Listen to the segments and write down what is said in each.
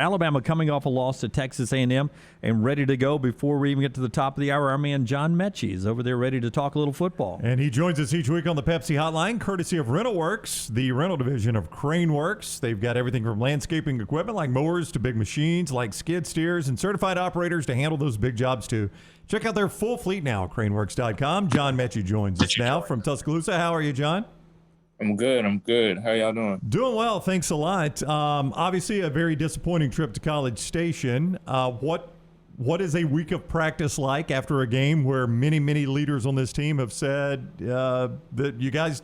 Alabama coming off a loss to Texas A&M and ready to go before we even get to the top of the hour. Our man John Metchie is over there ready to talk a little football. And he joins us each week on the Pepsi Hotline, courtesy of RentalWorks, the rental division of CraneWorks. They've got everything from landscaping equipment like mowers to big machines like skid steers and certified operators to handle those big jobs too. Check out their full fleet now at CraneWorks.com. John Metchie joins us now from Tuscaloosa. How are you, John? I'm good. How y'all doing? Doing well, thanks a lot. Obviously, a very disappointing trip to College Station. What is a week of practice like after a game where many leaders on this team have said that you guys,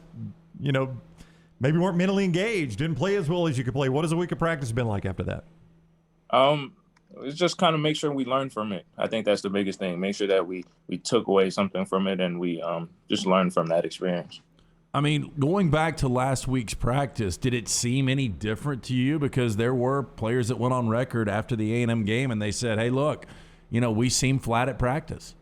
maybe weren't mentally engaged, didn't play as well as you could play? What has a week of practice been like after that? It's just kind of make sure we learn from it. I think that's the biggest thing. Make sure that we took away something from it and we just learned from that experience. I mean, going back to last week's practice, did it seem any different to you? Because there were players that went on record after the A&M game and they said, hey, look, we seem flat at practice.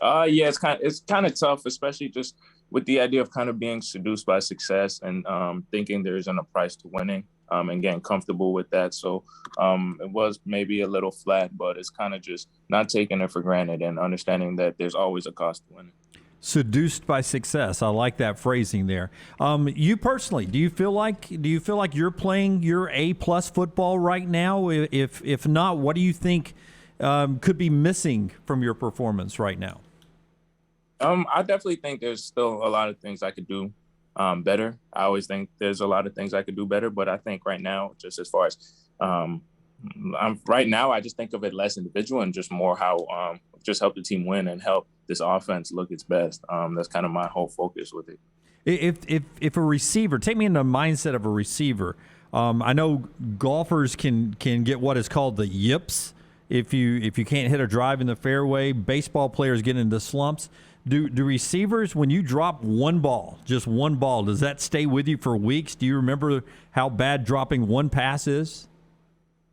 Yeah, it's kind of tough, especially just with the idea of kind of being seduced by success and thinking there isn't a price to winning and getting comfortable with that. So it was maybe a little flat, but it's kind of just not taking it for granted and understanding that there's always a cost to winning. Seduced by success. I like that phrasing there. You personally, do you feel like you're playing your A+ football right now? If not, what do you think could be missing from your performance right now? I definitely think there's still a lot of things I could do better. I always think there's a lot of things I could do better, but I think right now, just as far as right now, I just think of it less individual and just more how just help the team win and help this offense look its best. That's kind of my whole focus with it. If a receiver, take me in the mindset of a receiver. I know golfers can get what is called the yips if you can't hit a drive in the fairway. Baseball players get into slumps. Do receivers, when you drop just one ball, does that stay with you for weeks? Do you remember how bad dropping one pass is?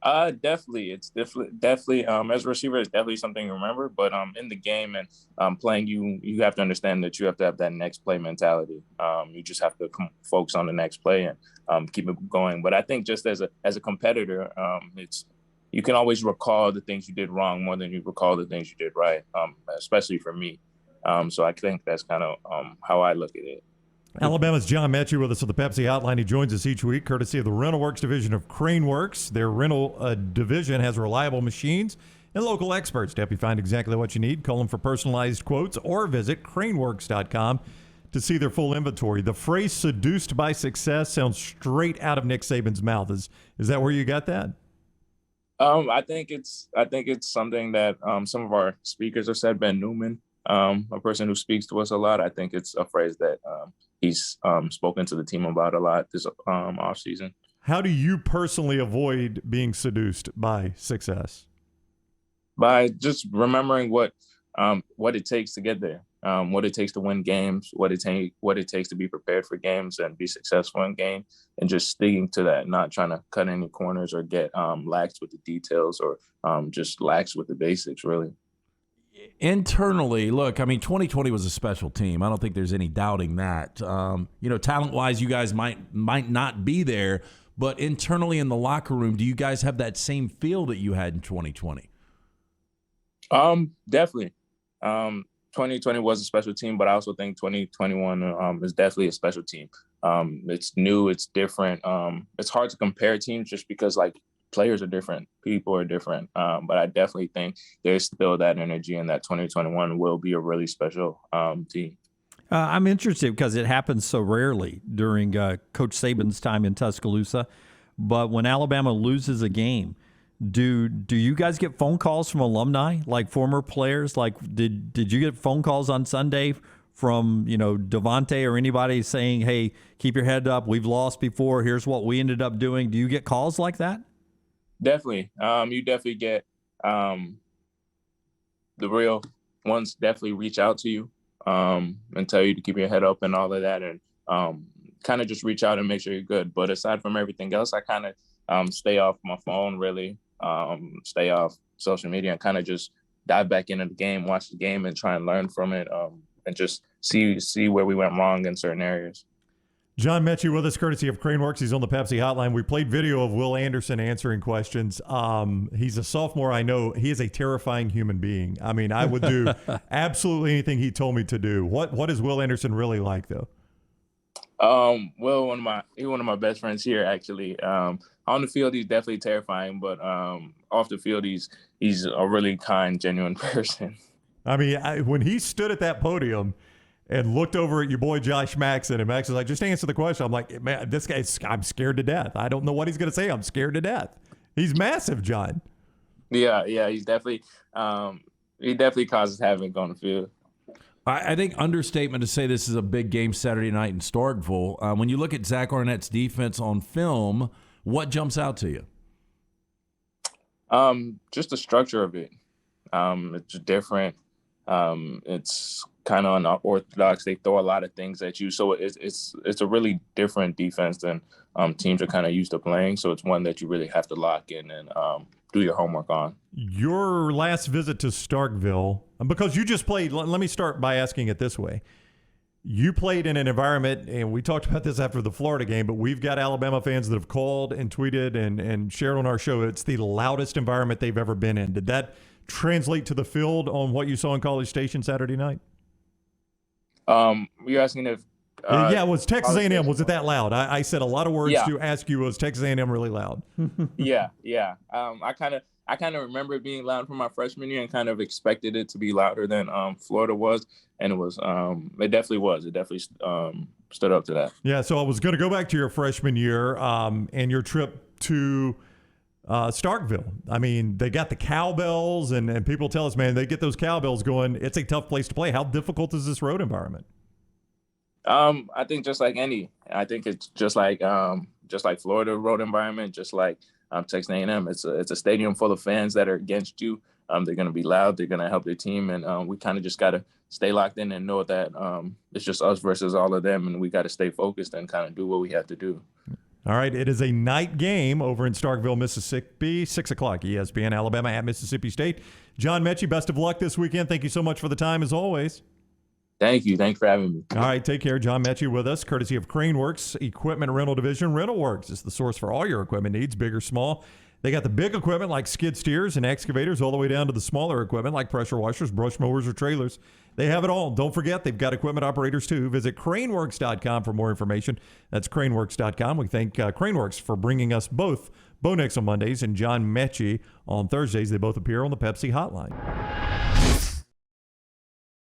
Definitely. It's definitely as a receiver, it's definitely something to remember. But in the game and playing, you have to understand that you have to have that next play mentality. You just have to focus on the next play and keep it going. But I think just as a competitor, you can always recall the things you did wrong more than you recall the things you did right. Especially for me. So I think that's kind of how I look at it. Alabama's John Metchie with us on the Pepsi Hotline. He joins us each week courtesy of the RentalWorks division of CraneWorks. Their rental division has reliable machines and local experts to help you find exactly what you need. Call them for personalized quotes or visit CraneWorks.com to see their full inventory. The phrase "seduced by success" sounds straight out of Nick Saban's mouth. Is that where you got that? I think it's something that some of our speakers have said. Ben Newman, a person who speaks to us a lot. I think it's a phrase that he's spoken to the team about a lot this offseason. How do you personally avoid being seduced by success? By just remembering what it takes to get there, what it takes to win games, what it takes to be prepared for games and be successful in game, and just sticking to that, not trying to cut any corners or get lax with the details or just lax with the basics, really. Internally, look, I mean, 2020 was a special team. I don't think there's any doubting that. Talent-wise, you guys might not be there, but internally in the locker room, do you guys have that same feel that you had in 2020? Definitely. 2020 was a special team, but I also think 2021 is definitely a special team. It's new, it's different. It's hard to compare teams just because players are different, people are different, but I definitely think there's still that energy, and that 2021 will be a really special team. I'm interested because it happens so rarely during Coach Saban's time in Tuscaloosa, but when Alabama loses a game, do you guys get phone calls from alumni, like former players? Like, did you get phone calls on Sunday from Devontae or anybody saying, hey, keep your head up, we've lost before, here's what we ended up doing? Do you get calls like that? Definitely. You definitely get the real ones definitely reach out to you and tell you to keep your head up and all of that, and kind of just reach out and make sure you're good. But aside from everything else, I kind of stay off my phone, really, stay off social media, and kind of just dive back into the game, watch the game, and try and learn from it, and just see where we went wrong in certain areas. John Metchie with us, courtesy of CraneWorks. He's on the Pepsi Hotline. We played video of Will Anderson answering questions. He's a sophomore. I know he is a terrifying human being. I mean, I would do absolutely anything he told me to do. What is Will Anderson really like, though? Will, he's one of my best friends here, actually. On the field, he's definitely terrifying, but off the field, he's a really kind, genuine person. I mean, when he stood at that podium and looked over at your boy Josh Maxson, and Max was like, just answer the question. I'm like, man, this guy's, I'm scared to death. I don't know what he's going to say. I'm scared to death. He's massive, John. Yeah, he's definitely he definitely causes havoc on the field. I think understatement to say this is a big game Saturday night in Starkville. When you look at Zach Arnett's defense on film, what jumps out to you? Just the structure of it. It's different. It's kind of unorthodox. They throw a lot of things at you, so it's a really different defense than teams are kind of used to playing. So it's one that you really have to lock in and do your homework on. Your last visit to Starkville, because you just played. Let me start by asking it this way: you played in an environment, and we talked about this after the Florida game, but we've got Alabama fans that have called and tweeted and shared on our show. It's the loudest environment they've ever been in. Did that translate to the field on what you saw in College Station Saturday night? You're asking if yeah, was Texas A&M, was it that loud? I said a lot of words to ask you. Was Texas A&M really loud? Yeah. I kind of remember it being loud from my freshman year and kind of expected it to be louder than Florida was, and it was. It definitely was. It definitely stood up to that. Yeah. So I was going to go back to your freshman year and your trip to Starkville. I mean, they got the cowbells, and people tell us, man, they get those cowbells going. It's a tough place to play. How difficult is this road environment? I think just like I think it's just like Florida road environment, just like Texas A&M. It's a stadium full of fans that are against you. They're going to be loud. They're going to help their team, and we kind of just got to stay locked in and know that it's just us versus all of them, and we got to stay focused and kind of do what we have to do. All right, it is a night game over in Starkville, Mississippi, 6 o'clock, ESPN, Alabama at Mississippi State. John Metchie, best of luck this weekend. Thank you so much for the time, as always. Thank you. Thanks for having me. All right, take care. John Metchie with us, courtesy of CraneWorks Equipment Rental Division. RentalWorks is the source for all your equipment needs, big or small. They got the big equipment like skid steers and excavators all the way down to the smaller equipment like pressure washers, brush mowers, or trailers. They have it all. Don't forget, they've got equipment operators too. Visit craneworks.com for more information. That's craneworks.com. We thank CraneWorks for bringing us both Bo Nix on Mondays and John Metchie on Thursdays. They both appear on the Pepsi Hotline.